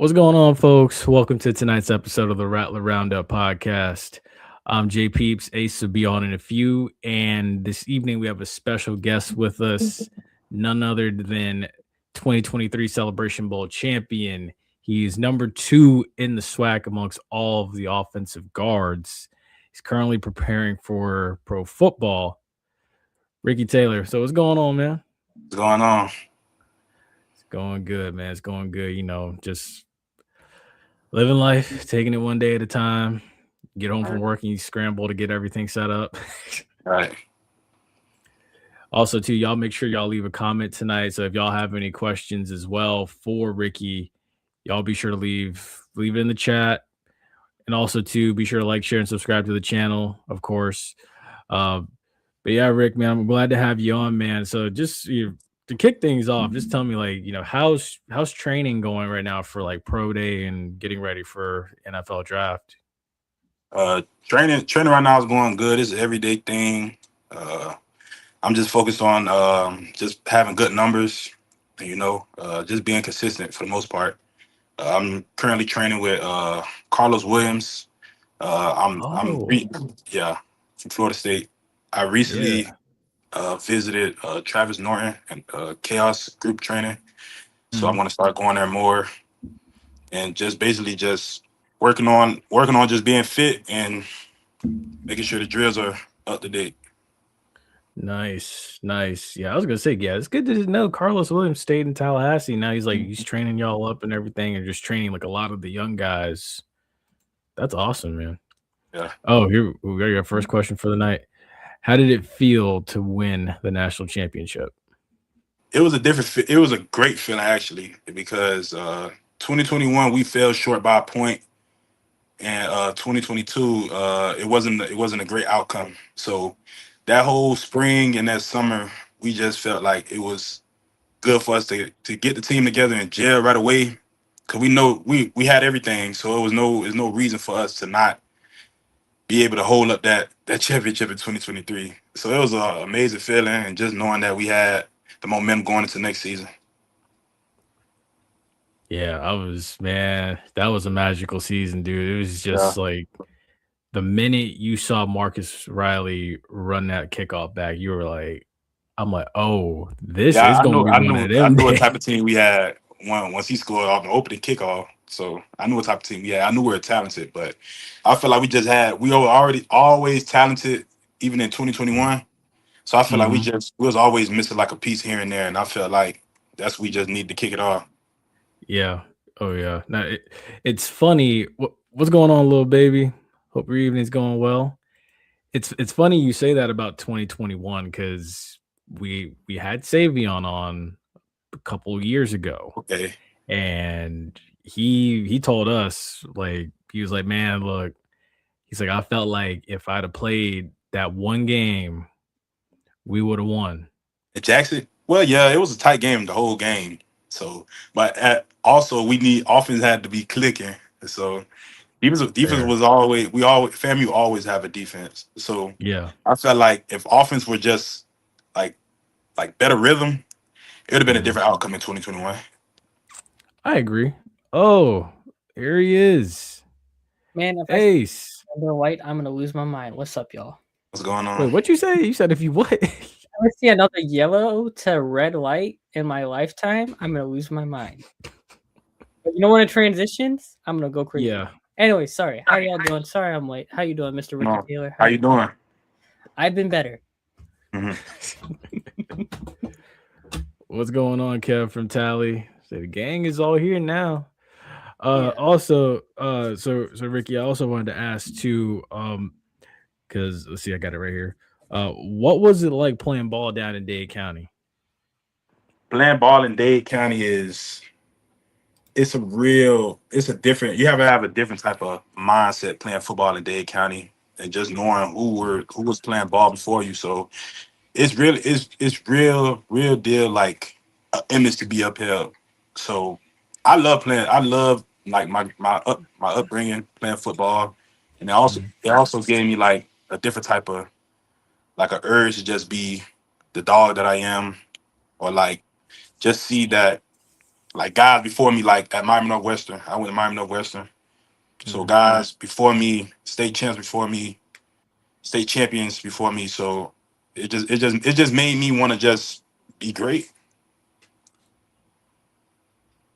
What's going on, folks? Welcome to tonight's episode of the Rattler Roundup Podcast. I'm Jay Peeps, Ace will be on in a few, and this evening we have a special guest with us, none other than 2023 Celebration Bowl champion. He's number 2 in the SWAC amongst all of the offensive guards. He's currently preparing for pro football. Ricky Taylor. So what's going on, man? What's going on? It's going good, man. It's going good. Just living life, taking it one day at a time. Get home from work and you scramble to get everything set up. Right. Also, too, y'all make sure y'all leave a comment tonight. So if y'all have any questions as well for Ricky, y'all be sure to leave it in the chat. And also, too, be sure to like, share, and subscribe to the channel, of course. But yeah, Rick, man, I'm glad to have you on, man. So just to kick things off, just tell me, how's training going right now for like pro day and getting ready for NFL draft? Training right now is going good. It's an everyday thing. I'm just focused on just having good numbers, just being consistent for the most part. I'm currently training with Carlos Williams. I'm from Florida State. I recently visited Travis Norton and Chaos group training. So I'm going to start going there more and just basically just working on just being fit and making sure the drills are up to date. Nice. Yeah, I was gonna say, yeah, it's good to know Carlos Williams stayed in Tallahassee. Now he's training y'all up and everything, and just training like a lot of the young guys. That's awesome, man. Yeah. Oh, here we got your first question for the night. How did it feel to win the national championship? It was a great feeling actually, because 2021 we fell short by a point, and 2022 it wasn't a great outcome. So that whole spring and that summer, we just felt like it was good for us to get the team together and gel right away, because we know we had everything. So there's no reason for us to not be able to hold up that championship in 2023. So it was an amazing feeling, and just knowing that we had the momentum going into next season. Yeah, that was a magical season, dude. It was just like the minute you saw Marcus Riley run that kickoff back, you were like, I'm like, oh, this is going to be one of them. I knew what type of team we had once he scored off the opening kickoff. So I knew what type of team we had. I knew we were talented, but I feel like we were already always talented, even in 2021. So I feel like we was always missing like a piece here and there, and I felt like we just need to kick it off. Yeah. Oh yeah. Now it's funny. What's going on, little baby? Hope your evening's going well. It's funny you say that about 2021, because we had Savion on a couple of years ago. Okay. And he told us, like, he was like, man, look, he's like, I felt like if I'd have played that one game, we would have won. At Jackson? Well, yeah, it was a tight game the whole game. So, but also we offense had to be clicking. So defense was always FAMU always have a defense. So yeah, I felt like if offense were just like better rhythm, it would have been a different outcome in 2021. I agree. Oh, here he is. Man, if Ace. I see another white, I'm gonna lose my mind. What's up, y'all? What's going on? Wait, what'd you say? You said if you what? If I see another yellow to red light in my lifetime, I'm gonna lose my mind. But you know when it transitions, I'm gonna go crazy. Yeah. Anyway, sorry. How y'all doing? Sorry I'm late. How you doing, Mr. Ricky Taylor? How you doing? I've been better. What's going on, Kev from Tally? So the gang is all here now. Also, so Ricky, I also wanted to ask too, because let's see, I got it right here. What was it like playing ball down in Dade County? Playing ball in Dade County it's a different. You have to have a different type of mindset playing football in Dade County, and just knowing who was playing ball before you. So it's real deal, like an image to be upheld. So I love playing. I love like my upbringing playing football, and it also gave me like a different type of like an urge to just be the dog that I am, or like just see that like guys before me, like at Miami Northwestern. I went to Miami Northwestern. So guys before me, state champs before me, state champions before me. So it just made me want to just be great.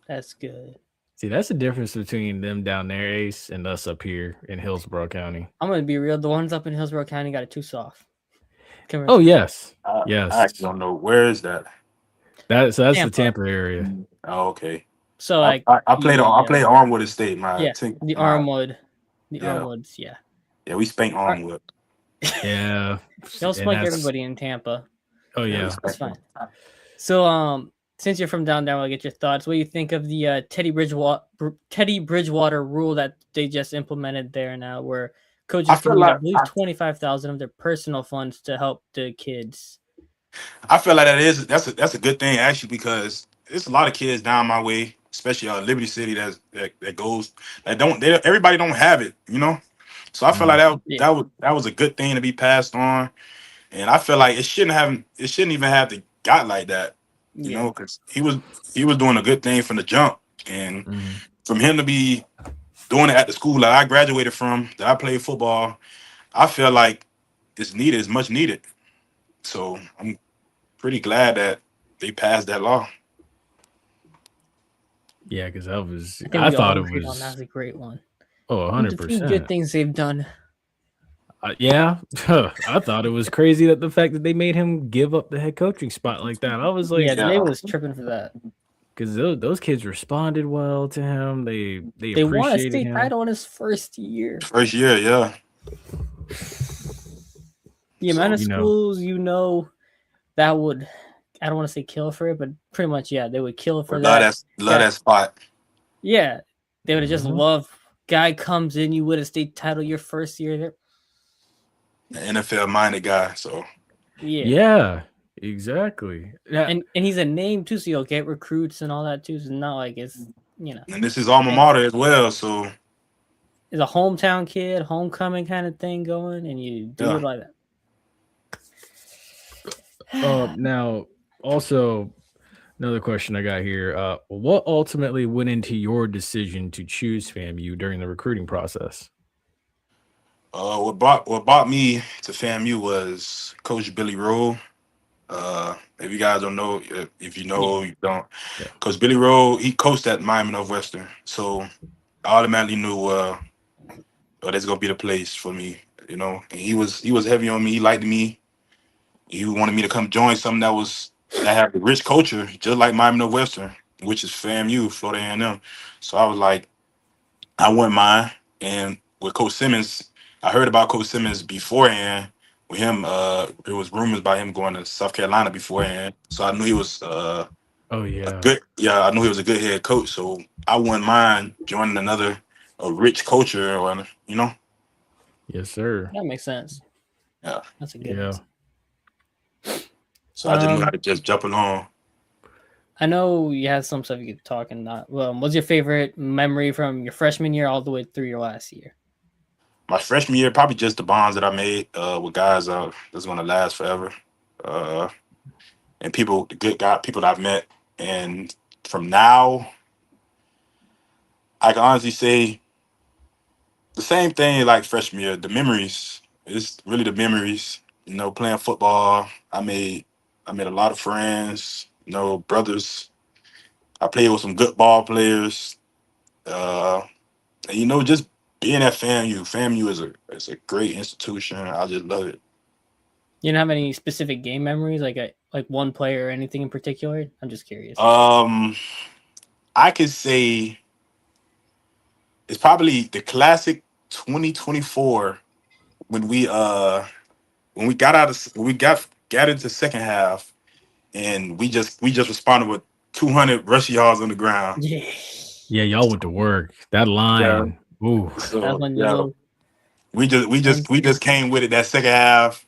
That's good. See, that's the difference between them down there, Ace, and us up here in Hillsborough County. I'm gonna be real. The ones up in Hillsborough County got it too soft. Oh yes, I yes. actually don't know where is that. That's Tampa. the Tampa area. Oh, okay. So like I played Armwood Estate. Armwood, Yeah. Armwoods, yeah. Yeah, we spanked Armwood. Yeah, They'll and spike that's- everybody in Tampa. Oh we yeah, spanked That's fine. them. So since you're from down there, I'll get your thoughts. What do you think of the Teddy Bridgewater rule that they just implemented there now, where coaches I feel can use, I like- believe, 25,000 of their personal funds to help the kids. I feel like that's a good thing actually, because there's a lot of kids down my way, especially Liberty City that goes everybody don't have it, you know. So I feel like that was a good thing to be passed on, and I feel like it shouldn't even have to got like that, you know, because he was doing a good thing from the jump, and from him to be doing it at the school that I graduated from, that I played football, I feel like it's much needed. So I'm pretty glad that they passed that law. yeah, because that was. I I thought it agree on was. that was a great one. 100%. Good things they've done. Yeah, I thought it was crazy that the fact that they made him give up the head coaching spot like that. I was like, Yeah, they was tripping for that. because those kids responded well to him. They won a appreciated state him. title in his first year. First year, yeah. The amount of you know. schools, that would, I don't want to say kill for it, but pretty much, yeah, they would kill for that. Love that spot. Yeah, they would have just loved. Guy comes in, you win a state title your first year there. An NFL minded guy, so Yeah, exactly. Yeah, And he's a name too, so you'll get recruits and all that too. So not like it's and this is alma mater as well, so it's a hometown kid, homecoming kind of thing going, and you do it like that. now also another question I got here. What ultimately went into your decision to choose FAMU during the recruiting process? what brought me to FAMU was Coach Billy Rowe. If you guys don't know, if you know, you don't. Yeah. Coach Billy Rowe, he coached at Miami Northwestern, so I automatically knew that's gonna be the place for me, you know. And he was heavy on me. He liked me. He wanted me to come join something that had a rich culture, just like Miami Northwestern, which is FAMU, Florida A&M. So I was like, I wouldn't mind. And with Coach Simmons, I heard about Coach Simmons beforehand. With him, there was rumors about him going to South Carolina beforehand. So I knew he was Oh yeah, I knew he was a good head coach. So I wouldn't mind joining a rich culture, or you know. yes sir. That makes sense. Yeah, That's a good. Yeah. so I just knew how to just jump along. I know you had some stuff you could talk and not. Well, what's your favorite memory from your freshman year all the way through your last year? My freshman year, probably just the bonds that I made with guys that's gonna last forever, and people that I've met. And from now, I can honestly say the same thing like freshman year. The memories, it's really the memories. You know, playing football, I made a lot of friends. You know, brothers. I played with some good ball players. And, you know, just being at FAMU. FAMU is a great institution. I just love it. You don't have any specific game memories, like one player or anything in particular? I'm just curious. I could say it's probably the classic 2024 when we got into second half, and we just responded with 200 rush yards on the ground. Yeah, y'all went to work. That line. Yeah. Ooh. So, we just came with it that second half,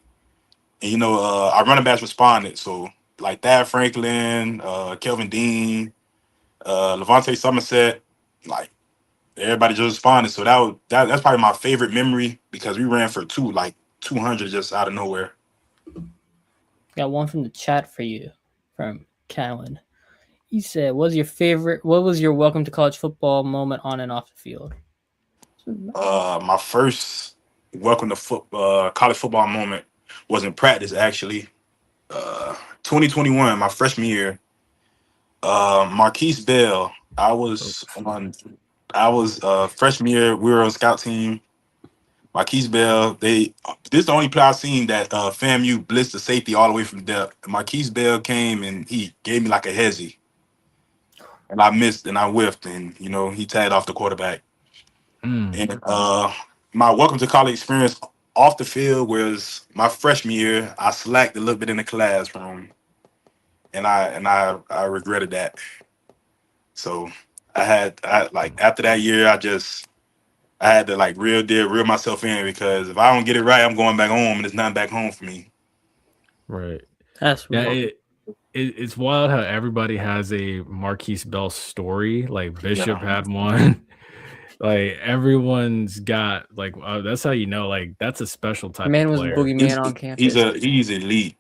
and you know, our running backs responded. So like Thad Franklin, Kelvin Dean, Levante Somerset, like everybody just responded. So that's probably my favorite memory, because we ran for 200 just out of nowhere. Got one from the chat for you from Callan. He said, "What was your welcome to college football moment on and off the field?" My first welcome to college football moment was in practice actually. 2021, my freshman year. Marquise Bell. I was freshman year. We were on scout team. Marquise Bell. This is the only player I've seen that FAMU blitzed the safety all the way from depth. Marquise Bell came and he gave me like a hezzy, and I missed and I whiffed, and he tagged off the quarterback. And my welcome to college experience off the field was my freshman year. I slacked a little bit in the classroom, and I regretted that. So like after that year, I had to like reel myself in, because if I don't get it right, I'm going back home, and it's not back home for me. Right. That's Yeah. It's wild how everybody has a Marquise Bell story. Like Bishop had one. Like everyone's got like that's how like that's a special type man of was player. boogeyman on campus. He's elite.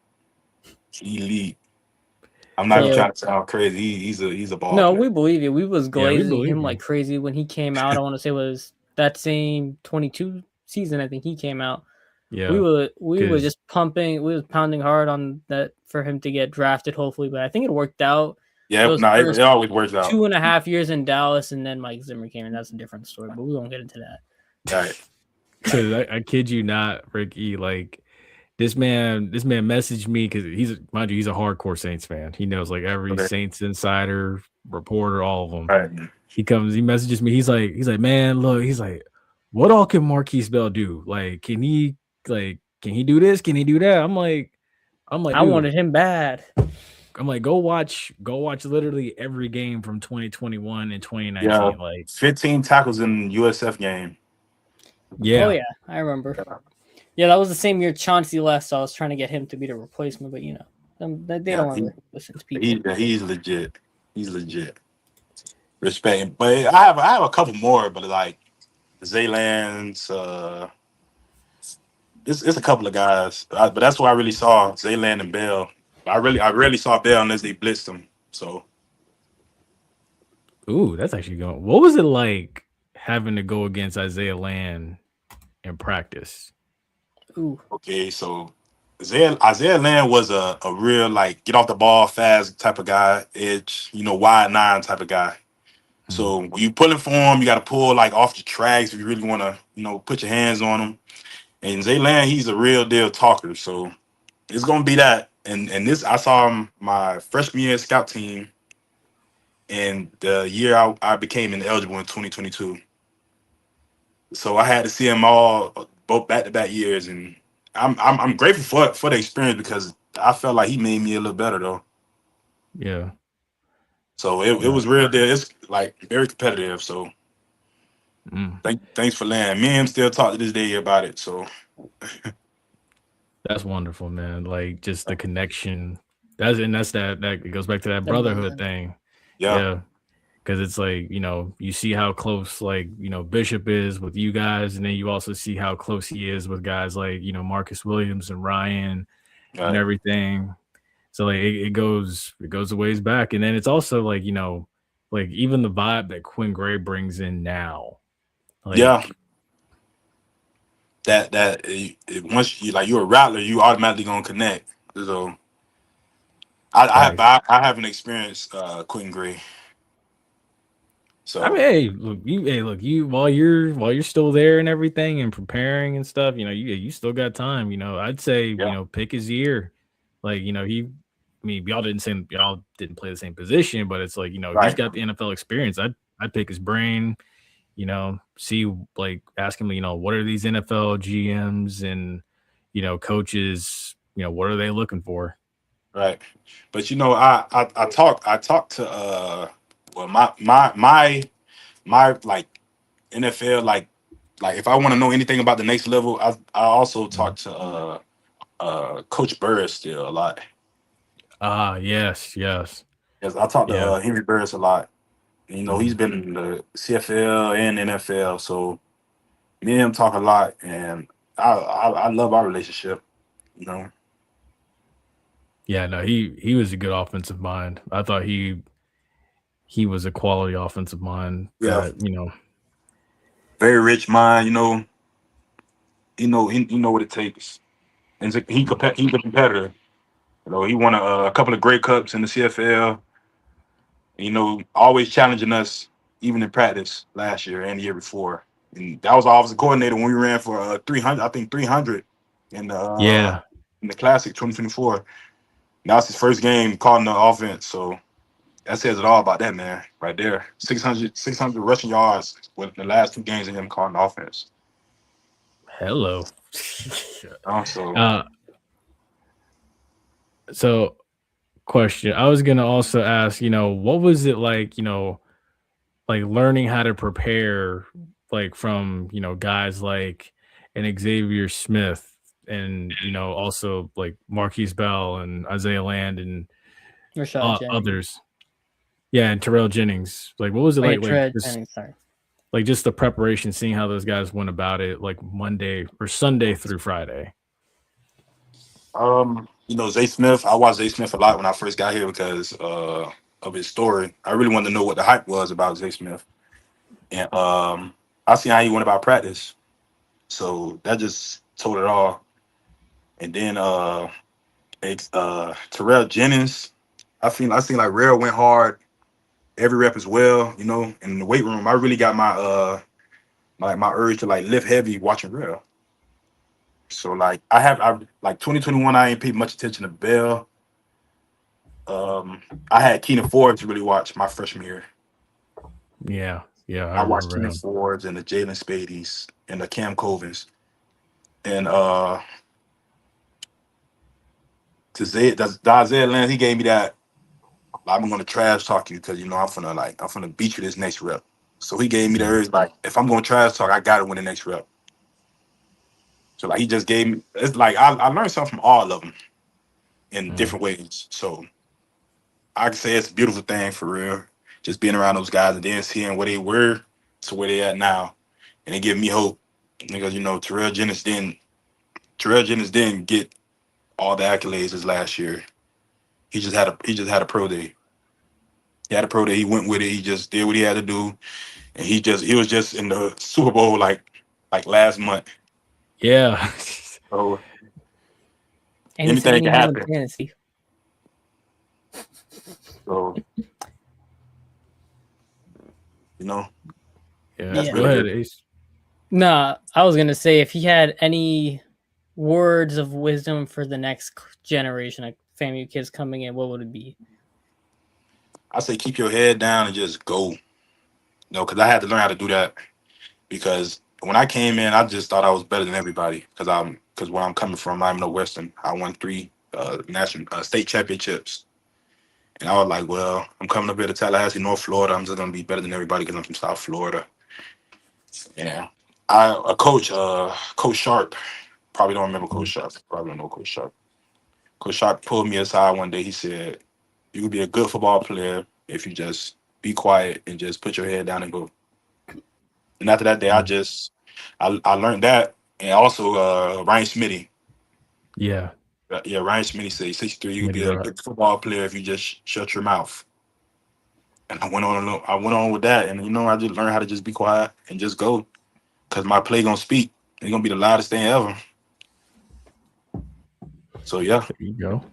I'm not even trying to sound crazy. He's a ball player. We believe it. We was glazing him you. like crazy when he came out. I want to say it was that same 22 season. I think he came out. Yeah, we were just pumping. We was pounding hard on that for him to get drafted. Hopefully, but I think it worked out. Yeah, it always works out. 2.5 years in Dallas, and then Mike Zimmer came in. That's a different story, but we won't get into that. All right. Because I kid you not, Ricky. Like this man messaged me because he's a hardcore Saints fan. He knows like every Saints insider, reporter, all of them. Right. He messages me. He's like, man, look. He's like, what all can Marquise Bell do? Like, can he do this? Can he do that? I'm like, I wanted him bad. I'm like, go watch literally every game from 2021 and 2019. Yeah, like 15 tackles in USF game. Yeah. Oh yeah, I remember. Yeah, that was the same year Chauncey left, so I was trying to get him to be the replacement, but they don't want to listen to people. He's legit. He's legit. Respect. But I have a couple more, but like Zaylan's, it's a couple of guys. But that's where I really saw Zaylan and Bell. I rarely saw Bell unless they blitzed him. So ooh, that's actually going. What was it like having to go against Isaiah Land in practice? Ooh. Okay, so Isaiah Land was a real like get off the ball fast type of guy, edge, wide nine type of guy. So when you pulling for him, you got to pull like off the tracks if you really want to, put your hands on him. And Zaylan, he's a real deal talker, so it's gonna be that. And this, I saw him my freshman year scout team, and the year I became ineligible in 2022. So I had to see him both back-to-back years, and I'm grateful for the experience, because I felt like he made me a little better though. Yeah. So it was real deal. It's like very competitive. So thanks for Land. Me and him still talk to this day about it. So that's wonderful, man. Like just the connection. That it goes back to that brotherhood thing. Yeah. Because it's like, you see how close like, Bishop is with you guys, and then you also see how close he is with guys like, Marcus Williams and Ryan and everything. So like it goes a ways back. And then it's also like, like even the vibe that Quinn Gray brings in now. Like, that once you're a Rattler, you automatically gonna connect. So I haven't experienced Quentin Gray. So I mean, you while you're still there and everything and preparing and stuff, you still got time. I'd say pick his ear. Like y'all didn't play the same position, but it's like he's got the NFL experience. I'd pick his brain. See, like, ask him, what are these NFL GMs and, coaches, what are they looking for? Right. But, I talked to, my like NFL, like if I want to know anything about the next level, I also talk to, Coach Burris still a lot. Yes. Yes. I talk to Henry Burris a lot. He's been in the CFL and NFL, so me and him talk a lot, and I love our relationship. Yeah, no, he was a good offensive mind. I thought he he was a quality offensive mind. Yeah, That very rich mind. He know what it takes. And he's a competitor. He won a couple of Grey Cups in the CFL. Always challenging us, even in practice last year and the year before. And that was our offensive coordinator when we ran for 300. I think 300 in the Classic 2024. That was his first game calling the offense. So that says it all about that man right there. 600 rushing yards with the last 2 games of him calling the offense. hello. Also, So question. I was gonna also ask, what was it like, like learning how to prepare, like from guys like an Xavier Smith and also like Marquise Bell and Isaiah Land and Rashad Jennings. others. Yeah, and Terrell Jennings. Like, what was it like? Like just, Jennings, sorry. like just the preparation, seeing how those guys went about it, like Monday or Sunday through Friday. Zay Smith. I watched Zay Smith a lot when I first got here because of his story. I really wanted to know what the hype was about Zay Smith, and I seen how he went about practice. So that just told it all. And then Terrell Jennings. I seen like Rare went hard every rep as well. In the weight room, I really got my my urge to like lift heavy watching Rare. So like I like 2021, I ain't paid much attention to Bell. I had Keenan Forbes to really watch my freshman year. Yeah, I watched remember Keenan him. Forbes and the Jalen Spadies and the Cam Covens. And to Isaiah Land, he gave me that. I'm gonna trash talk you because I'm gonna beat you this next rep. So he gave me the urge like if I'm gonna trash talk, I gotta win the next rep. So like he just gave me. It's like I learned something from all of them in different ways. So I can say it's a beautiful thing for real. Just being around those guys and then seeing where they were to where they at now, and it gave me hope because Terrell Jennings didn't get all the accolades as last year. He just had a pro day. He had a pro day. He went with it. He just did what he had to do, and he was just in the Super Bowl like last month. Yeah. So anything can happen. Fantasy. So Yeah. That's Go really ahead, good. Ace. No, I was gonna say if he had any words of wisdom for the next generation of family kids coming in, what would it be? I say keep your head down and just go. Because I had to learn how to do that. Because when I came in, I just thought I was better than everybody. Because where I'm coming from, I'm no Western. I won 3 national state championships, and I was like, well, I'm coming up here to Tallahassee, North Florida. I'm just gonna be better than everybody because I'm from South Florida. Yeah, Coach Sharp. Probably don't remember Coach Sharp. Probably don't know Coach Sharp. Coach Sharp pulled me aside one day. He said, "You could be a good football player if you just be quiet and just put your head down and go." And after that day, I learned that, and also Ryan Smitty. Yeah. Yeah, Ryan Smitty said 63. You could be Smitty a Rock. good football player if you just shut your mouth. And I went on with that, and I just learned how to just be quiet and just go, cause my play gonna speak. It's gonna be the loudest thing ever. So yeah. There you go.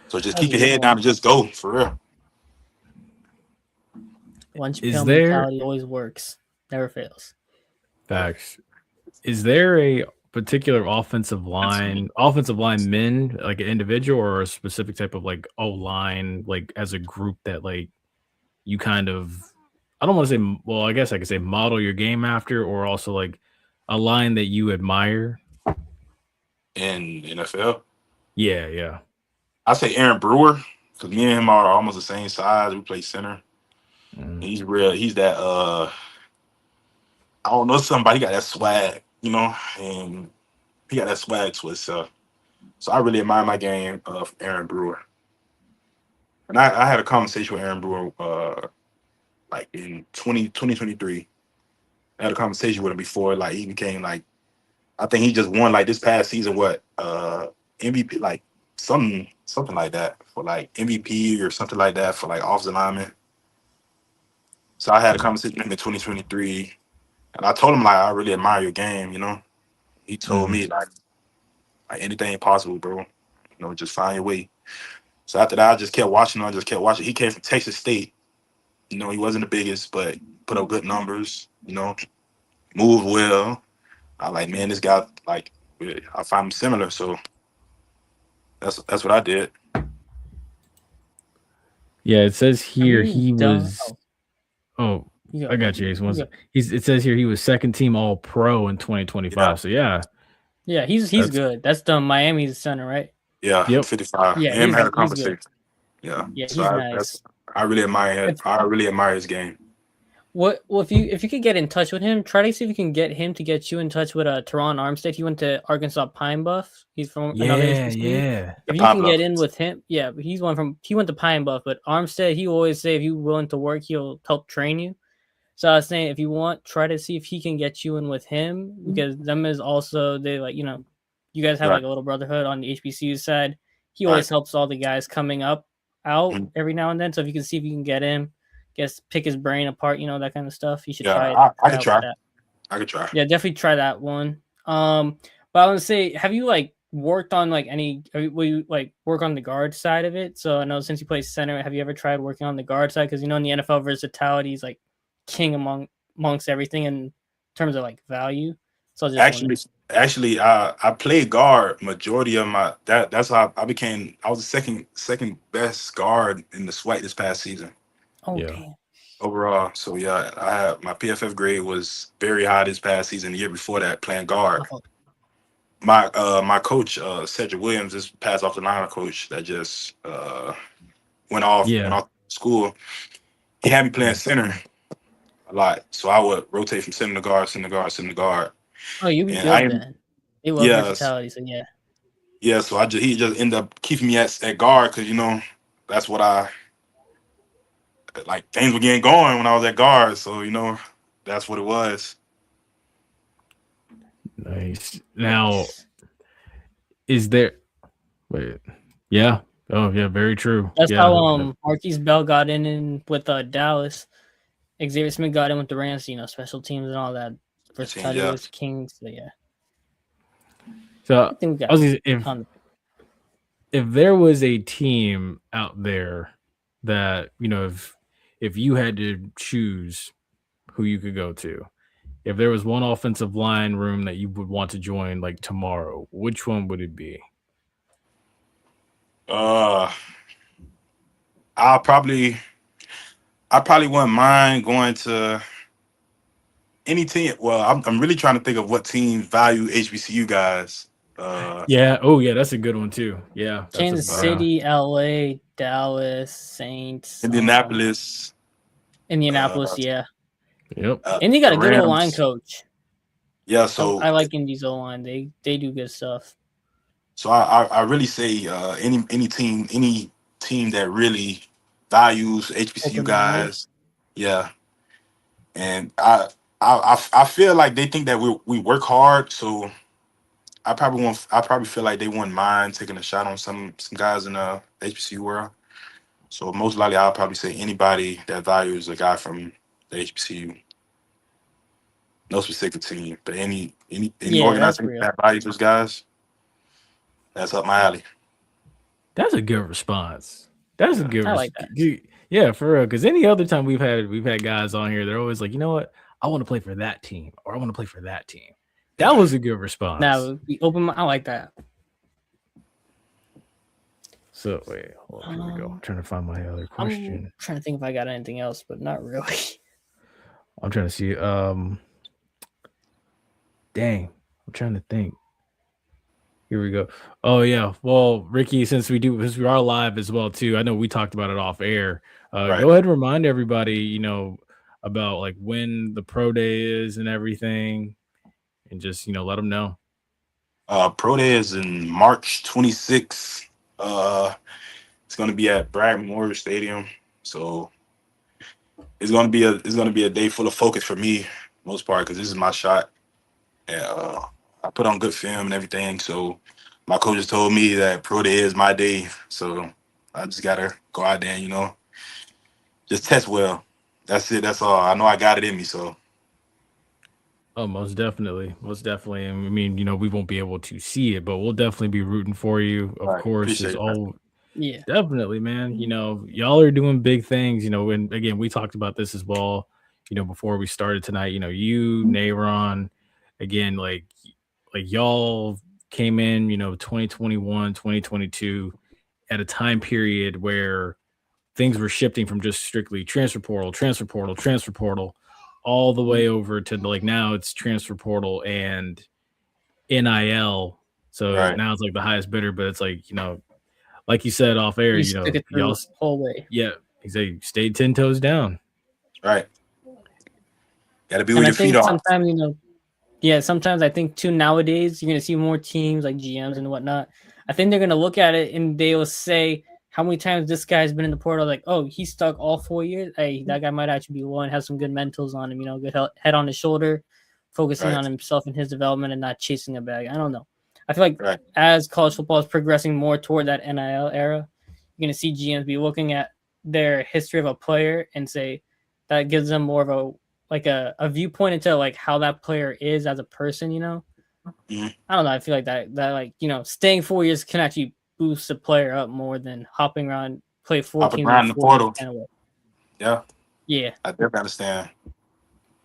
So just keep your head down and just go for real. Lunch Is pill there- mentality always works, never fails. Facts. Is there a particular offensive lineman, like an individual or a specific type of like O-line, like as a group that like you kind of, I don't want to say, well, I guess I could say model your game after, or also like a line that you admire? In NFL, Yeah. I say Aaron Brewer, because me and him are almost the same size. We play center. Mm. He's real. He's that. I don't know somebody. He got that swag, and he got that swag to himself. So I really admire my game of Aaron Brewer. And I had a conversation with Aaron Brewer like in 2023. I had a conversation with him before like he became like, I think he just won like this past season MVP, like something like that for like MVP or something like that for like offensive lineman. So I had a conversation with him in 2023, and I told him like I really admire your game. He told Mhm. me like anything possible, bro. Just find your way. So after that, I just kept watching him. I just kept watching. He came from Texas State. He wasn't the biggest, but put up good numbers. Moved well. I like, man, this guy like I find him similar. So that's what I did. Yeah, it says Have here you he done? was. Oh, Oh, you I go. got you, Ace. You go. It says here he was second team All Pro in Yeah, 2025. So yeah, Yeah, he's that's good. That's the Miami's center, right? yeah, yep. 55. Yeah, Him had a he's good. conversation. Yeah. Yeah, So he's nice. I really admire it. If I really admire his game. Well, if you could get in touch with him, try to see if you can get him to get you in touch with Teron Armstead. He went to Arkansas Pine Bluff. He's from another Yeah, HBCU. yeah. The If you can Pablo. get in with him, yeah, but he went to Pine Bluff, but Armstead, he always say if you're willing to work, he'll help train you. So I was saying if you want, try to see if he can get you in with him because them is also they like you guys have Right. like a little brotherhood on the HBCU side. He Right. always helps all the guys coming out Mhm. every now and then. So if you can see if you can get him, pick his brain apart, that kind of stuff. You should Yeah, try it. I could out try. with that. I could try. Yeah, definitely try that one. But I want to say, have you like worked on like will you like work on the guard side of it? So I know since you play center, have you ever tried working on the guard side? Because in the NFL versatility is like king amongst everything in terms of like value. So I was just Actually, I played guard majority of my that's how I was the second best guard in the SWAT this past season wondering. Yeah. Damn. overall. So yeah, I had my PFF grade was very high this past season. The year before that, playing guard. Oh, My coach Cedric Williams, this pass off the line coach that just went off Yeah. school. He had me playing center a lot, so I would rotate from center to guard, center to guard, center to guard. Oh, you be And good then. They love versatility, so yeah. Yeah, so he just ended up keeping me at guard because that's what I like. Things were getting going when I was at guard, so that's what it was. Nice. Now, is there? Wait. Yeah. Oh, yeah. Very true. That's yeah. how Marquise Bell got in with Dallas. Xavier Smith got in with the Rams, special teams and all that. Versatility was king. So yeah. So I think if there was a team out there that if you had to choose who you could go to, if there was one offensive line room that you would want to join like tomorrow, which one would it be? I probably wouldn't mind going to any team. Well, I'm really trying to think of what team value HBCU guys. Yeah. Oh, yeah. That's a good one too. Yeah. Kansas City, LA, Dallas, Saints, Indianapolis. Yeah. Yep. And you got a good old line coach. Yeah, so I like Indy's O line. They do good stuff. So I really say any team that really values HBCU guys, yeah. And I feel like they think that we work hard, so I probably feel like they wouldn't mind taking a shot on some guys in the HBCU world. So most likely I'll probably say anybody that values a guy from the HBCU. No specific team, but any organization that values those guys, that's up my alley. That's a good response. That's a good. I like that. Yeah, for real. Because any other time we've had guys on here, they're always like, you know what? I want to play for that team, or I want to play for that team. That was a good response. Now I like that. So wait, hold on, here we go. I'm trying to find my other question. I'm trying to think if I got anything else, but not really. I'm trying to see. Dang, I'm trying to think. Here we go. Oh yeah. Well, Ricky, since we are live as well too, I know we talked about it off air. Right. Go ahead and remind everybody, about like when the pro day is and everything, and just let them know. Pro day is in March 26th. It's going to be at Bragg Memorial Stadium, so it's going to be a day full of focus for me, most part, because this is my shot, and I put on good film and everything. So my coaches told me that pro day is my day, so I just gotta go out there and just test well. That's it. That's all. I know I got it in me. So Oh, most definitely, most definitely. And I mean, we won't be able to see it, but we'll definitely be rooting for you. all Of right, course, appreciate as it, man. all Yeah. definitely, man. Y'all are doing big things. And again, we talked about this as well. Before we started tonight. You, Nayron, again, like y'all came in. 2021, 2022, at a time period where things were shifting from just strictly transfer portal, all the way over to like now it's transfer portal and NIL. So Right, now it's like the highest bidder, but it's like, like you said off air, You stick it through y'all, the whole way. yeah, he stayed 10 toes down. right. Got to be And with I your feet think on. sometimes I think too nowadays you're gonna see more teams like GMs and whatnot. I think they're gonna look at it and they'll say how many times this guy's been in the portal. Like, oh, he's stuck all 4 years. Hey, that guy might actually be one, have some good mentals on him. Good head on his shoulder, focusing Right, on himself and his development and not chasing a bag. I don't know. I feel like right, as college football is progressing more toward that NIL era, you're gonna see GMs be looking at their history of a player and say that gives them more of a viewpoint into like how that player is as a person. Mhm. I don't know. I feel like that staying 4 years can actually boost a player up more than hopping around, play four Hop teams around in the 4 years portal. kind of way. Yeah, Yeah, I definitely understand.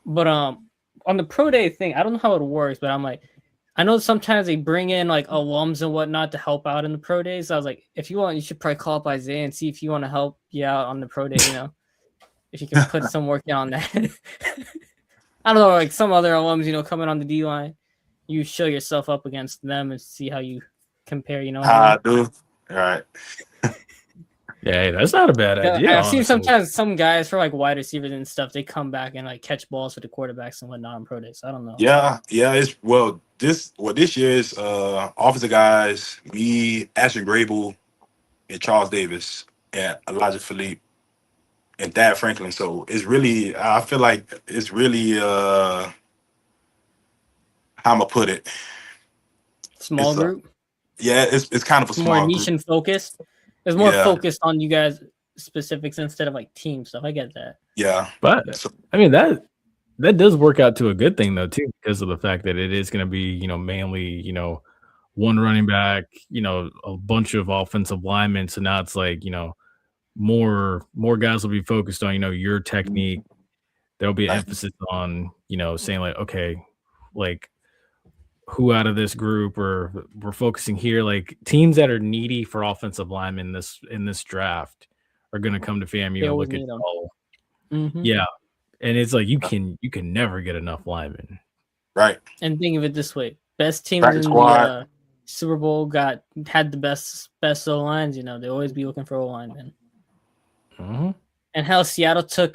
but on the pro day thing, I don't know how it works, but I'm like, I know sometimes they bring in like alums and whatnot to help out in the pro days. So I was like, if you want, you should probably call up Isaiah and see if you want to help you out on the pro day. If you can put some work in on that. I don't know, like some other alums, coming on the D line, you show yourself up against them and see how you compare. You know what I How I mean? do. All right. Yeah, hey, that's not a bad Yeah, idea, I've seen honestly. sometimes some guys for like wide receivers and stuff. They come back and like catch balls for the quarterbacks and whatnot on pro days. So I don't know. Yeah, yeah. This year is offensive guys, me, Ashton Grable, and Charles Davis, and Elijah Philippe, and Thad Franklin. So it's really, I feel like it's really, how I'm gonna put it. Small It's group, yeah, it's kind of a more small niche group. and focused. It's more Yeah, focused on you guys specifics instead of like team stuff. I get that. yeah. But So I mean, that does work out to a good thing though, too, because of the fact that it is going to be, mainly, one running back, a bunch of offensive linemen. So now it's like, more guys will be focused on, your technique. There'll be an right, emphasis on, saying like, okay, like who out of this group, or we're focusing here, like teams that are needy for offensive linemen in this draft are going to come to FAMU They and always look at need them. all. Mm-hmm. Yeah. And it's like you can never get enough linemen. right. And think of it this way: best teams Practice in the squad. Super Bowl had the best O lines. They always be looking for O linemen. Mm-hmm. And hell, Seattle took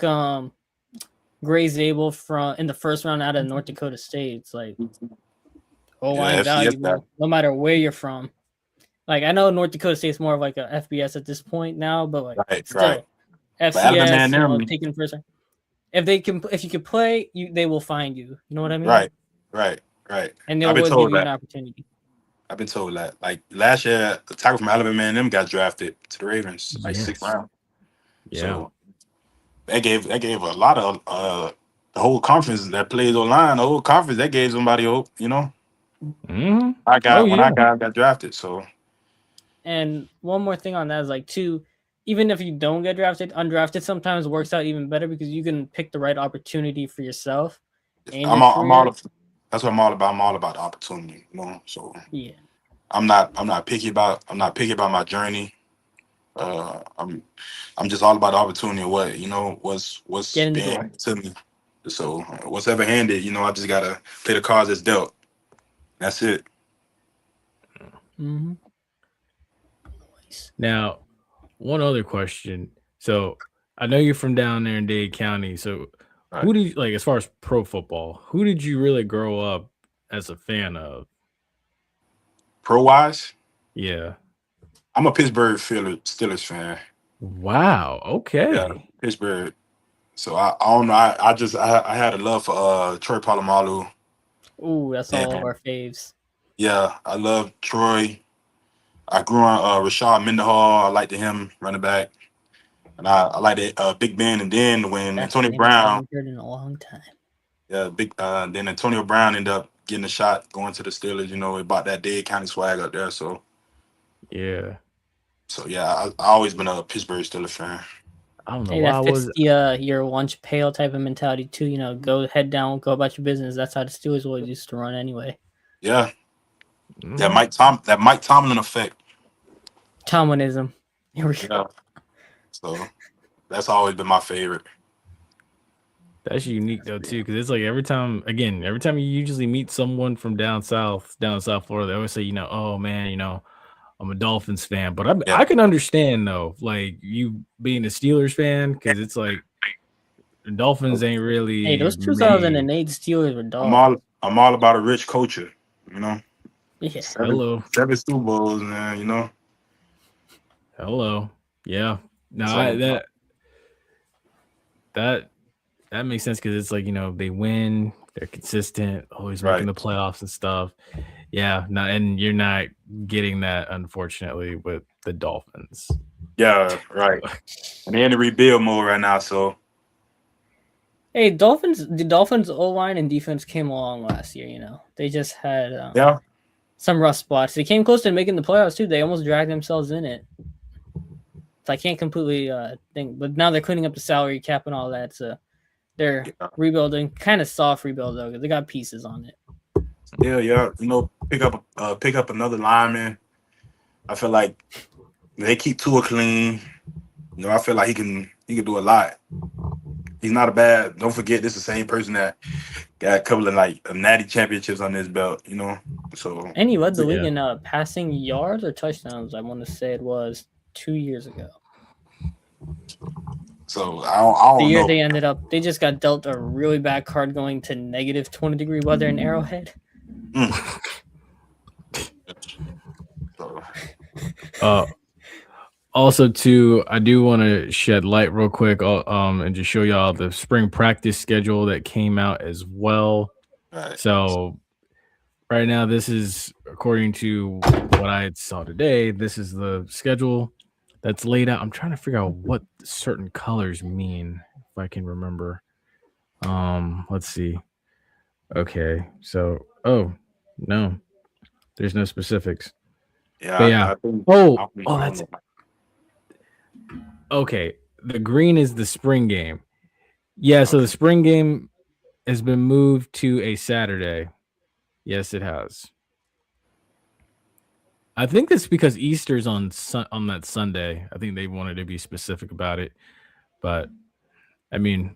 Gray Zabel in the first round out of North Dakota State. It's like O Yeah, line FCS guy. valuable, no matter where you're from. Like I know North Dakota State's more of like a FBS at this point now, but like Right, still right. But Alabama FCS, and them, taking first round. If you can play, they will find you. You know what I mean? right, right. And I've they'll been always give told you an that. opportunity. I've been told that. Like last year, the tackle from Alabama and them got drafted to the Ravens, like sixth Yes. round. Yeah. So that gave a lot of the whole conference that plays online, the whole conference that gave somebody hope. Mm-hmm. When I got drafted. So And one more thing on that is like too, even if you don't get drafted, undrafted sometimes works out even better because you can pick the right opportunity for yourself and your I'm career. all that's what I'm all about. I'm all about the opportunity. So Yeah. I'm not picky about my journey. I'm just all about the opportunity. What's Get in the being door. handed to me. So what's ever handed, I just gotta play the cards that's dealt. That's it. Mm-hmm. Now, one other question. So I know you're from down there in Dade County. So Right. who did you, like, as far as pro football, who did you really grow up as a fan of? Pro wise, Yeah. I'm a Pittsburgh Steelers fan. Wow. Okay. Yeah, Pittsburgh. So I don't know. I had a love for Troy Polamalu. Ooh, that's all of And our faves. yeah, I love Troy. I grew on Rashad Mendenhall. I liked him running back. And I like that Big Ben. And then when That's Antonio the name I Brown, haven't heard in a long time. then Antonio Brown ended up getting a shot going to the Steelers. You know, he bought that Dade County swag up there. So Yeah. I always been a Pittsburgh Steelers fan. I don't know Hey, why I that fits was. the your lunch pail type of mentality too. You know, go head down, go about your business. That's how the Steelers always used to run anyway. Yeah, Mhm. that Mike Tomlin effect. Tomlinism. Here we go. Yeah. So that's always been my favorite. That's unique though too, because it's like every time you usually meet someone from down south Florida, they always say, oh man, I'm a Dolphins fan, but Yeah. I can understand though, like you being a Steelers fan, because it's like the Dolphins ain't really. Hey, those 2008 Steelers were dogs. I'm all about a rich culture. You know. Yeah. Hello. 7 Super Bowls, man. You know. Hello. Yeah. No, So, that makes sense, because it's like, they win, they're consistent, always making the playoffs and stuff. Yeah. No, and you're not getting that, unfortunately, with the Dolphins. Yeah, right. And they're in the rebuild mode right now. So, hey, the Dolphins O-line and defense came along last year. You know, they just had some rough spots. They came close to making the playoffs too. They almost dragged themselves in it. So I can't completely think, but now they're cleaning up the salary cap and all that. So they're rebuilding, kind of soft rebuild though, because they got pieces on it. Yeah. You know, pick up another lineman. I feel like they keep Tua clean. You know, I feel like he can do a lot. He's not a bad. Don't forget, this is the same person that got a couple of like natty championships on his belt. You know, so And he led the league in passing yards or touchdowns. I want to say it was 2 years ago. So I don't the year know. they just got dealt a really bad card going to negative 20-degree weather in Arrowhead. Also, too, I do want to shed light real quick, and just show y'all the spring practice schedule that came out as well. Right. So, right now, this is according to what I saw today. This is the schedule that's laid out. I'm trying to figure out what certain colors mean, if I can remember. Let's see. Okay, so no, there's no specifics. Yeah. That's okay. The green is the spring game. Yeah, so the spring game has been moved to a Saturday. Yes, it has. I think that's because Easter's on that Sunday. I think they wanted to be specific about it, but I mean,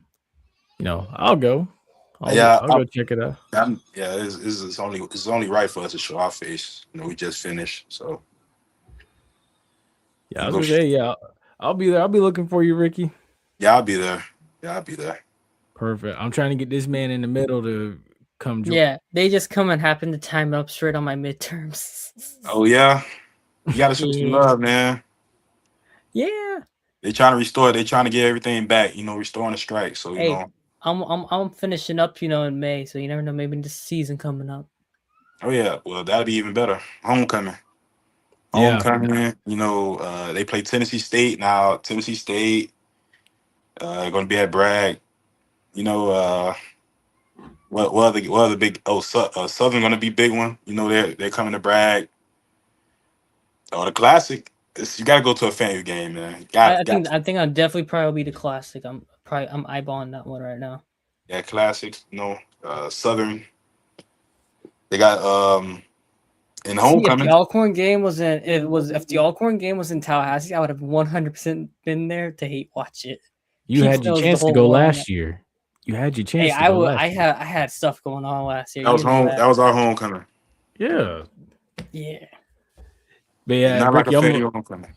I'll go. I'll go check it out. It's only right for us to show our face. You know, we just finished, so yeah. I was gonna say, I'll be there. I'll be looking for you, Ricky. Yeah, I'll be there. Perfect. I'm trying to get this man in the middle to come join. Yeah, they just come and happen to time up straight on my midterms. Oh yeah, you gotta show some love, man. Yeah, they trying to restore. They trying to get everything back. You know, restoring the strike. So you know, I'm finishing up. In May, so you never know. Maybe this season coming up. Oh yeah, well that'll be even better. Homecoming. You know, they play Tennessee State now. Tennessee State going to be at Bragg. You know, what other big? Southern going to be big one. You know, they're coming to Bragg. Oh, the Classic. You got to go to a FAMU game, man. I think I'll definitely probably be the Classic. I'm eyeballing that one right now. Yeah, Classic. You know, Southern. They got in homecoming. If the Alcorn game was in Tallahassee, I would have 100% been there to watch it. You had your chance to go last year. You had your chance. I had stuff going on last year. That was our homecoming. Yeah. Yeah. But yeah, not Ricky, like a homecoming.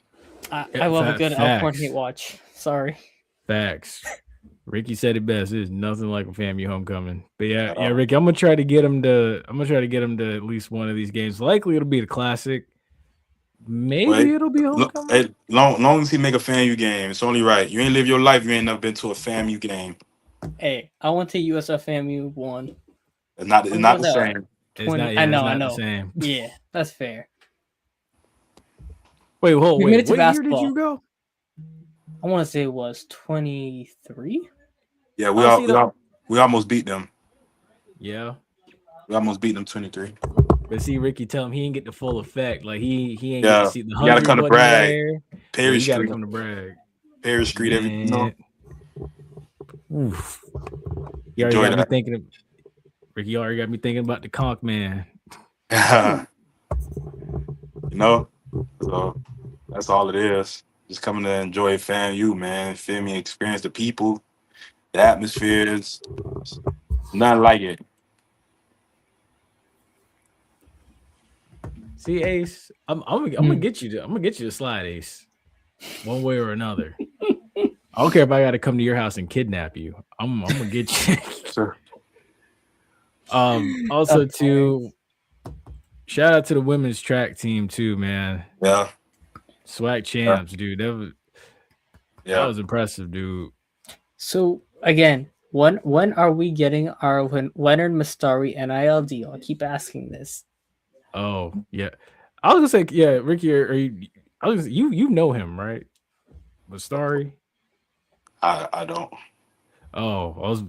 I love a good Alcorn hate watch. Sorry. Facts. Ricky said it best. There's nothing like a FAMU homecoming. But yeah, Ricky, I'm gonna try to get him to at least one of these games. Likely it'll be the Classic. Maybe it'll be homecoming. Long as he make a FAMU game, it's only right. You ain't live your life. You ain't never been to a FAMU game. Hey, I went to USF FAMU 1. It's not the same. I know. The same. Yeah, that's fair. Wait, what year did you go? I want to say it was 23. Yeah, we almost beat them. Yeah. We almost beat them 23. But see, Ricky, tell him he didn't get the full effect. Like he ain't get to Yeah, see the you gotta 100 come to wasn't brag. there. Yeah, Perry you gotta Street, come to brag. Perry Street, everything. You know, Oof. You already enjoy got me that. thinking of Ricky. You already got me thinking about the conch man. You know, so that's all it is. Just coming to enjoy FAMU, man. Feel me? Experience the people, the atmospheres. Nothing like it. See, Ace, I'm gonna get you to slide, Ace, one way or another. I don't care if I got to come to your house and kidnap you. I'm gonna get you. Sure. Also, to shout out to the women's track team too, man. Yeah. SWAC champs, dude. That Yeah. was impressive, dude. So again, when are we getting our Leonard Mastari NIL deal? I keep asking this. Oh yeah, I was gonna say yeah, Ricky. Are you? I was you know him, right? Mastari. I don't. Oh,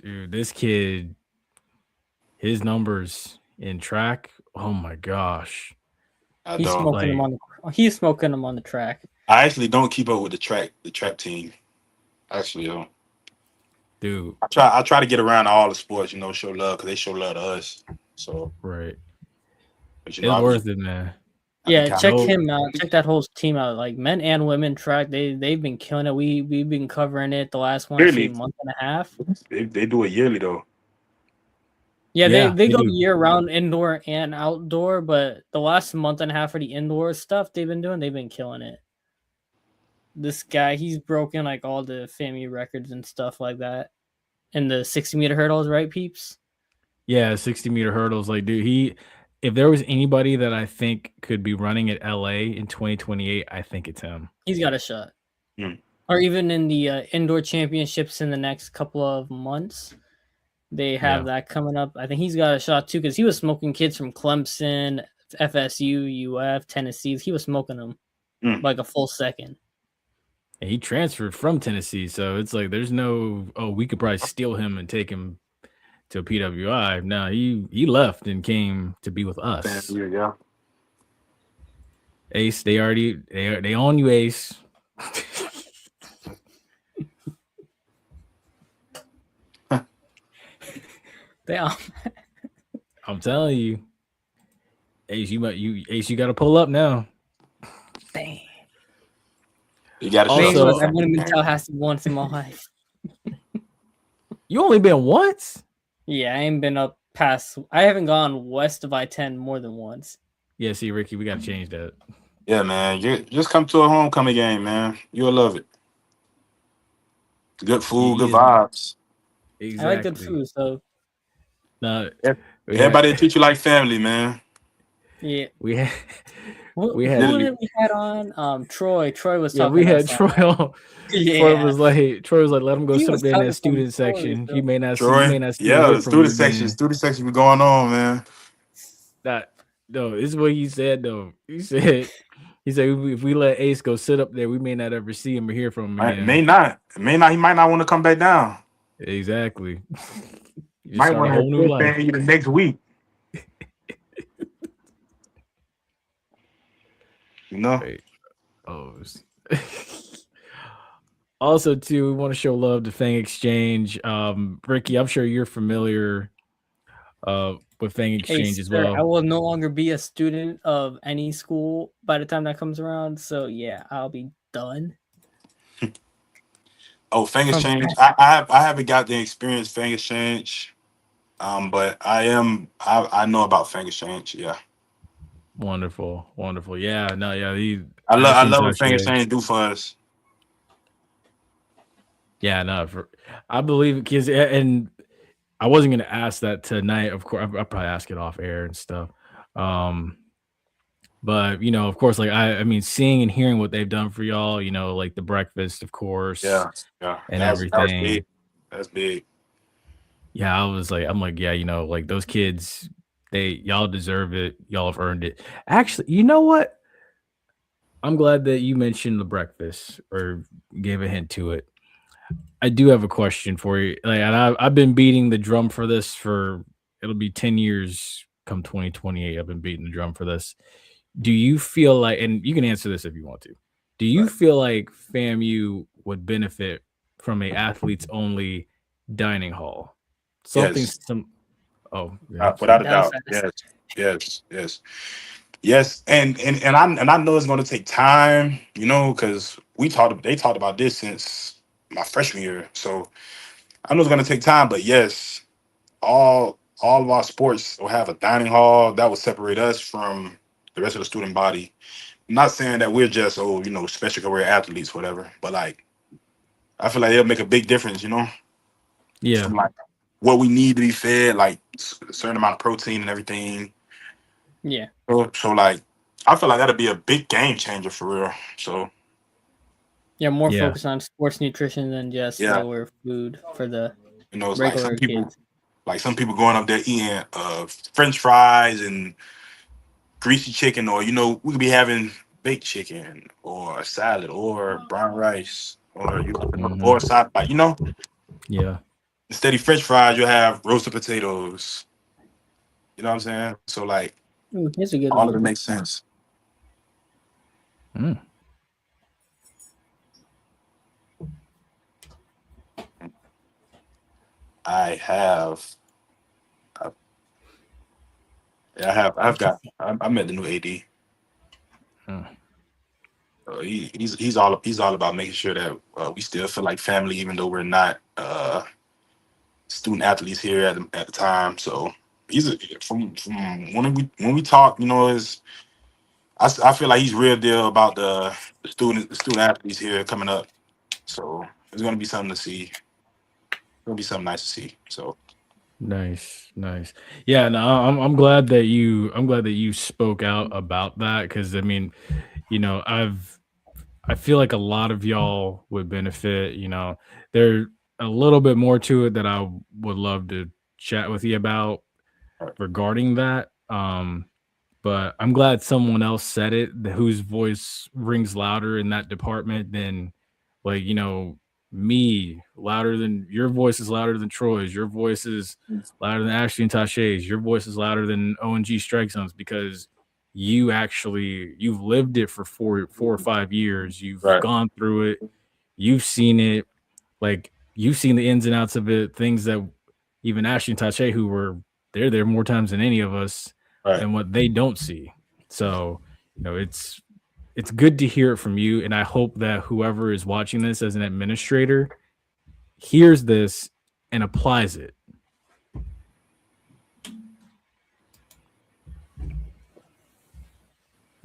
dude. This kid, his numbers in track. Oh my gosh. I He's don't. smoking them on the. He's smoking them on the track. I actually don't keep up with the track team. Actually, don't. Dude. I try to get around to all the sports, you know, show love because they show love to us. So right. But, it's worth it, man. Yeah, check him out. Check that whole team out. Like men and women track, they've been killing it. We've been covering it the last month and a half. They do it yearly though. Yeah, they go year round, indoor and outdoor. But the last month and a half for the indoor stuff they've been killing it. This guy, he's broken like all the FAMU records and stuff like that. And the 60-meter hurdles, right, peeps? Yeah, 60-meter hurdles. Like, dude, if there was anybody that I think could be running at LA in 2028, I think it's him. He's got a shot. Or even in the indoor championships in the next couple of months, they have that coming up. I think he's got a shot too because he was smoking kids from Clemson, FSU, UF, Tennessee. He was smoking them like a full second. And he transferred from Tennessee, so it's like there's no we could probably steal him and take him to a PWI. No, he left and came to be with us. Yeah. Ace, they own you, Ace. They are. I'm telling you, Ace, you got to pull up now. Dang. You got to. Also, I've been in Tallahassee once in my life. You only been once? Yeah, I ain't been up past. I haven't gone west of I-10 more than once. Yeah, see, Ricky, we got to change that. Yeah, man. You just come to a homecoming game, man. You'll love it. Good food, good vibes. Exactly. I like good food, so. Everybody treat you like family, man. Yeah. We had on Troy. Troy was talking. Yeah, we had Troy on. Yeah. Troy was like, let him go sit up there in that student section. So. He may not see. Yeah, student section be going on, man. No, this is what he said though. He said if we let Ace go sit up there, we may not ever see him or hear from him again. May not. He might not want to come back down. Exactly. Might want to new life the next week. You know. Also, too, we want to show love to Fang Exchange. Ricky, I'm sure you're familiar with Fang Exchange as well. I will no longer be a student of any school by the time that comes around. So yeah, I'll be done. Oh, Fang Exchange. I haven't got the experience Fang Exchange. But I know about Fang Exchange. Yeah. Wonderful. Yeah. No. Yeah. I love what Fang Exchange do for us. Yeah. No. I believe it because and I wasn't gonna ask that tonight. Of course, I'll probably ask it off air and stuff. But you know, of course, like I mean, seeing and hearing what they've done for y'all, you know, like the breakfast, of course. Yeah. And everything. That's big. Yeah, I'm like, yeah, you know, like those kids, y'all deserve it. Y'all have earned it. Actually, you know what? I'm glad that you mentioned the breakfast or gave a hint to it. I do have a question for you. Like, and I've been beating the drum for this for it'll be 10 years come 2028. I've been beating the drum for this. Do you feel like, and you can answer this if you want to, do you Right. feel like FAMU would benefit from a athletes only dining hall? Something Yes, some oh yeah, without sorry. a doubt. Downsize. Yes, yes, yes, yes. And I know it's going to take time, because they talked about this since my freshman year. So I know it's going to take time, but yes, all of our sports will have a dining hall that will separate us from the rest of the student body. I'm not saying that we're just special career athletes, whatever, but like I feel like it'll make a big difference, Yeah. from like what we need to be fed, like a certain amount of protein and everything. Yeah. So like I feel like that'll be a big game changer for real. So Yeah, more Yeah. focus on sports nutrition than just yeah, lower food for the it's like regular kids. some people going up there eating French fries and greasy chicken, or we could be having baked chicken or a salad or brown rice or Mhm. or side like Yeah. instead of French fries you have roasted potatoes. You know what I'm saying? So like Ooh, here's a good all of one. it makes sense. Mm. I have, I, I met the new AD. Mm. He's all about making sure that we still feel like family, even though we're not student athletes here at the time. So from when we talk, is I feel like he's real deal about the student athletes here coming up. So it's gonna be something to see. It's gonna be something nice to see. So Nice, nice. Yeah, no, I'm glad that you spoke out about that because I mean, I feel like a lot of y'all would benefit. There a little bit more to it that I would love to chat with you about right, regarding that. But I'm glad someone else said it whose voice rings louder in that department than like, me louder than your voice is louder than Troy's. Your voice is louder than Ashley and Tasha's. Your voice is louder than ONG Strike Zones because you've lived it for 4 or 5 years. You've right, gone through it. You've seen it. Like you've seen the ins and outs of it, things that even Ashley and Tache, who were they're there more times than any of us, right. and what they don't see. So, it's good to hear it from you. And I hope that whoever is watching this as an administrator hears this and applies it.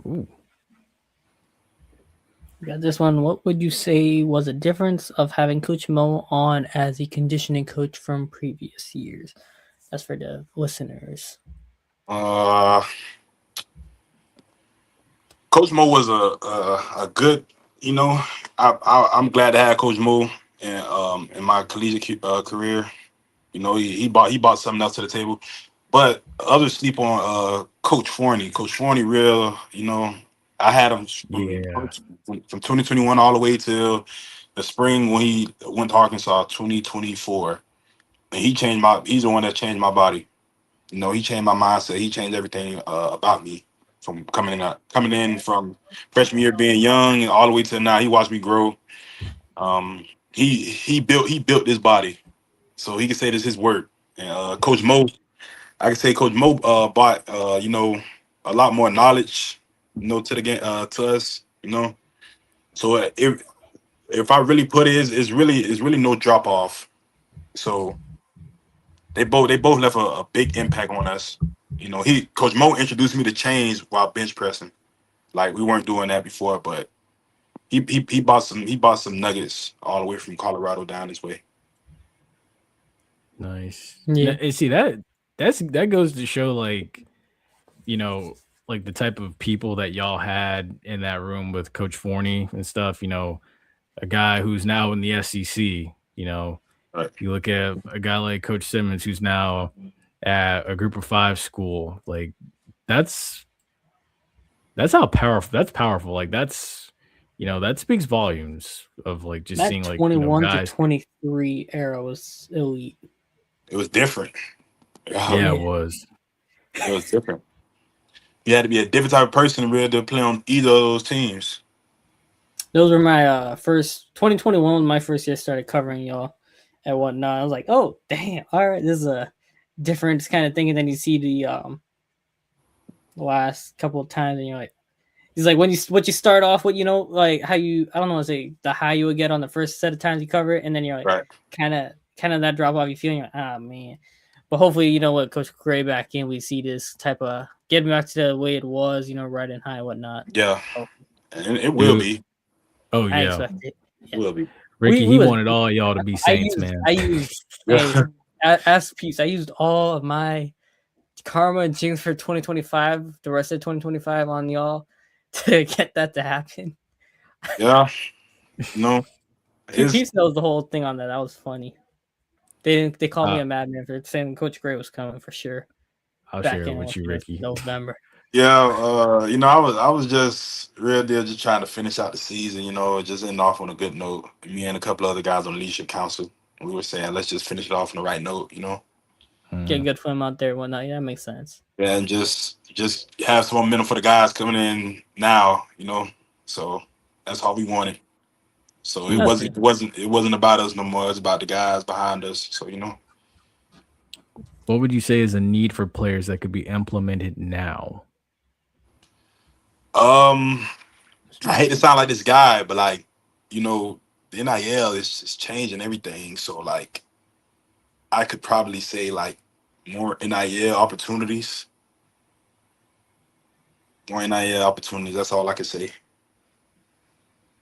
Ooh. We got this one. What would you say was a difference of having Coach Mo on as a conditioning coach from previous years? That's for the listeners. Uh, Coach Mo was a good, you know, I'm glad to have Coach Mo in my collegiate career. He brought something else to the table. But others sleep on Coach Forney. Coach Forney, real, I had him Yeah. from 2021 all the way till the spring when he went to Arkansas 2024. And he's the one that changed my body. He changed my mindset. He changed everything about me from coming in from freshman year being young and all the way to now. He watched me grow. He built this body, so he can say this is his work. And Coach Mo, I can say Coach Mo brought a lot more knowledge, to the game to us. So if I really put it, it's really no drop off. So they both left a big impact on us. He Coach Mo introduced me to chains while bench pressing. Like we weren't doing that before, but he bought some nuggets all the way from Colorado down this way. Nice. Yeah. And see that goes to show you know, like the type of people that y'all had in that room with Coach Forney and stuff, a guy who's now in the SEC, Right. you look at a guy like Coach Simmons who's now at a group of five school. Like that's That's how powerful. That's powerful. Like that's, that speaks volumes of like just That seeing like 21 to guys. 23 era was elite. It was different. Yeah, it was. It was different. You had to be a different type of person to be able to play on either of those teams. Those were my first 2021. My first year started covering y'all and whatnot. I was like, oh damn, all right, this is a different kind of thing. And then you see the last couple of times, and you're like, he's like, when you start off with, like how you, I don't know, say the high you would get on the first set of times you cover it, and then you're like, Right. kind of that drop off. You feeling like, ah man. But hopefully, with Coach Gray back in, we see this type of getting back to the way it was, riding high and whatnot. Yeah, and it will be. Oh I yeah, expect it. It will be. Ricky, he wanted all y'all to be Saints, man. I used ask Peace. I used all of my karma and jinx for 2025, the rest of 2025 on y'all to get that to happen. Yeah, no. Peace knows the whole thing on that. That was funny. They called me a madman for saying Coach Gray was coming for sure. I'll share it with you, Ricky. November. Yeah, I was just real deal, just trying to finish out the season. Just ending off on a good note. Me and a couple other guys on leadership council, we were saying let's just finish it off on the right note. Get good for him out there and whatnot. Yeah, that makes sense. Yeah, and just have some momentum for the guys coming in now. So that's all we wanted. So it wasn't about us no more. It's about the guys behind us. So What would you say is a need for players that could be implemented now? I hate to sound like this guy, but like, the NIL is just changing everything. So like, I could probably say like more NIL opportunities. More NIL opportunities. That's all I could say.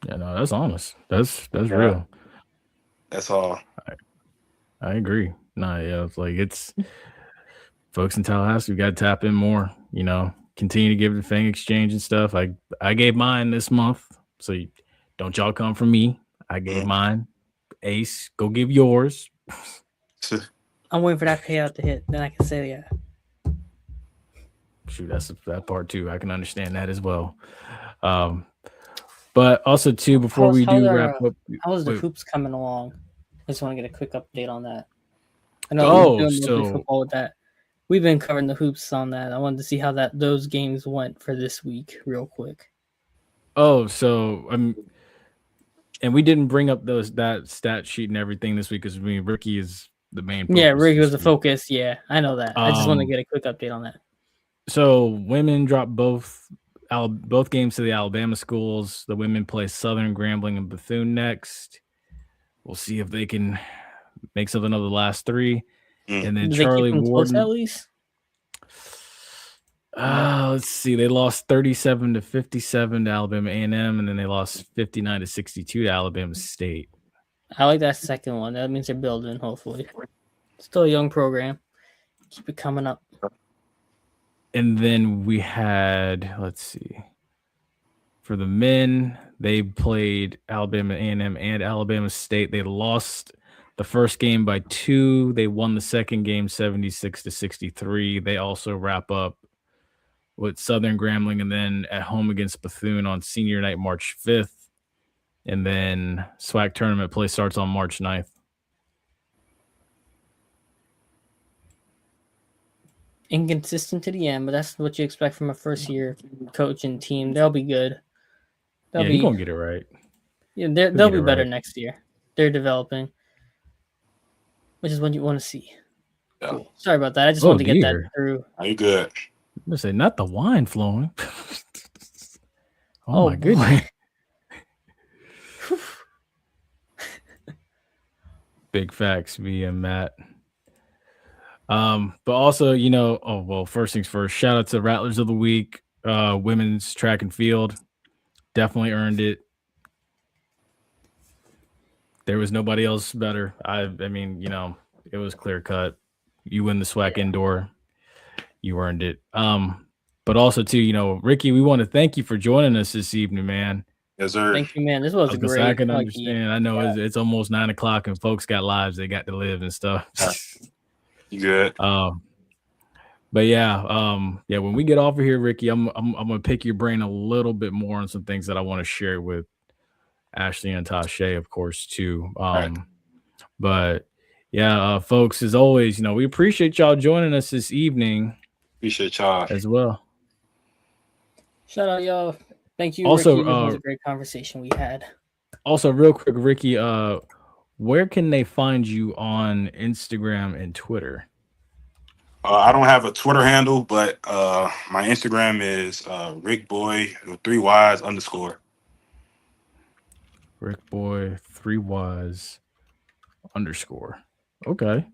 Yeah, no, that's honest. That's real. That's all. I agree. No, yeah, it's like folks in Tallahassee, we got to tap in more. Continue to give the Fang Exchange and stuff. I gave mine this month, so don't y'all come from me. I gave mine. Ace, go give yours. I'm waiting for that payout to hit. Then I can say yeah. Shoot, that's that part too. I can understand that as well. But also too, before we do wrap up, how's the hoops coming along? I just want to get a quick update on that. I know we're doing football with that. We've been covering the hoops on that. I wanted to see how those games went for this week, real quick. Oh, so and we didn't bring up that stat sheet and everything this week because Ricky is the main. Yeah, Ricky was the focus. Yeah, I know that. I just want to get a quick update on that. So women dropped both games to the Alabama schools. The women play Southern, Grambling, and Bethune next. We'll see if they can make something of the last three. And then Charlie Warden. At least? Let's see. They lost 37-57 to Alabama A&M, and then they lost 59-62 to Alabama State. I like that second one. That means they're building, hopefully. Still a young program. Keep it coming up. And then we had, let's see. For the men, they played Alabama A&M and Alabama State. They lost the first game by 2. They won the second game 76-63. They also wrap up with Southern Grambling and then at home against Bethune on senior night, March 5th. And then SWAC tournament play starts on March 9th. Inconsistent to the end, but that's what you expect from a first-year coach and team. They'll be good. You're going to get it right. Yeah, they'll be better next year. They're developing, which is what you want to see. Yeah. Cool. Sorry about that. I just wanted to get that through. Are you good? I'm going to say, not the wine flowing. Oh, my goodness. Big facts, me and Matt. But also, first things first, shout out to Rattlers of the Week, women's track and field. Definitely earned it. There was nobody else better. I mean, it was clear cut. You win the SWAC indoor. You earned it. But also too, Ricky, we want to thank you for joining us this evening, man. Yes, sir. Thank you, man. This was great. I can understand. I know it's almost 9:00 and folks got lives they got to live and stuff. You good? But yeah, when we get off of here, Ricky, I'm gonna pick your brain a little bit more on some things that I want to share with Ashley and Tasha, of course, too. Right. But yeah, folks, as always, we appreciate y'all joining us this evening Appreciate y'all. as well. Shout out, y'all. Thank you, Also, Ricky. This was a great conversation we had. Also, real quick, Ricky, where can they find you on Instagram and Twitter? I don't have a Twitter handle, but my Instagram is rickboy 3Ys_. Rickboy 3Ys_. Okay.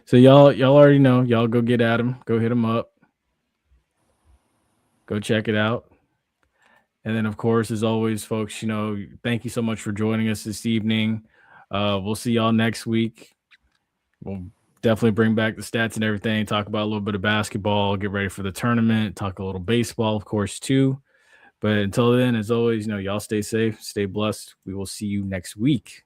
So y'all already know. Y'all go get at him. Go hit him up. Go check it out. And then, of course, as always, folks, thank you so much for joining us this evening. We'll see y'all next week. We'll definitely bring back the stats and everything, talk about a little bit of basketball, get ready for the tournament, talk a little baseball, of course, too. But until then, as always, y'all stay safe, stay blessed. We will see you next week.